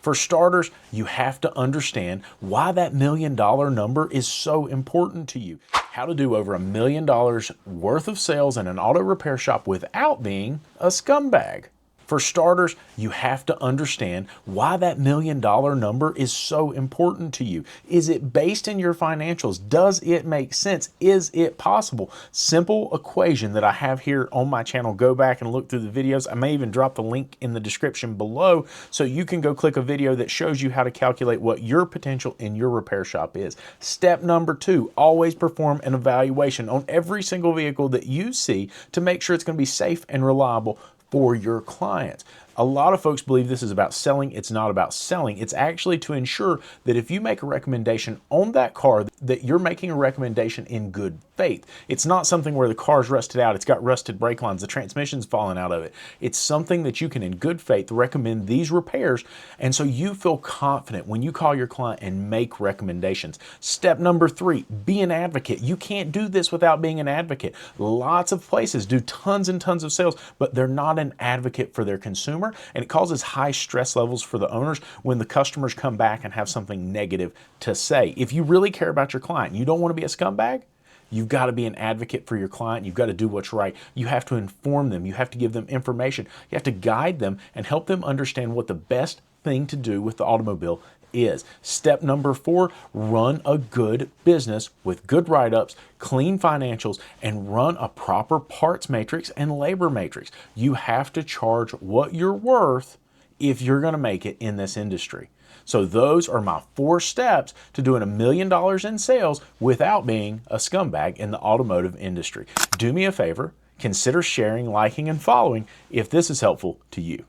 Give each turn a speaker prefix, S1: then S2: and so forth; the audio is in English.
S1: For starters, you have to understand why that $1 million number is so important to you. How to do over $1 million worth of sales in an auto repair shop without being a scumbag. For starters, you have to understand why that $1 million number is so important to you. Is it based in your financials? Does it make sense? Is it possible? Simple equation that I have here on my channel. Go back and look through the videos. I may even drop the link in the description below so you can go click a video that shows you how to calculate what your potential in your repair shop is. Step number 2, always perform an evaluation on every single vehicle that you see to make sure it's going to be safe and reliable for your clients. A lot of folks believe this is about selling. It's not about selling. It's actually to ensure that if you make a recommendation on that car, that you're making a recommendation in good faith. It's not something where the car's rusted out, it's got rusted brake lines, the transmission's falling out of it. It's something that you can in good faith recommend these repairs, and so you feel confident when you call your client and make recommendations. Step number 3, be an advocate. You can't do this without being an advocate. Lots of places do tons and tons of sales, but they're not an advocate for their consumer, and it causes high stress levels for the owners when the customers come back and have something negative to say. If you really care about your client, you don't want to be a scumbag, you've got to be an advocate for your client. You've got to do what's right. You have to inform them. You have to give them information. You have to guide them and help them understand what the best thing to do with the automobile is. Step number 4, run a good business with good write-ups, clean financials, and run a proper parts matrix and labor matrix. You have to charge what you're worth if you're going to make it in this industry. So those are my 4 steps to doing $1 million in sales without being a scumbag in the automotive industry. Do me a favor, consider sharing, liking, and following if this is helpful to you.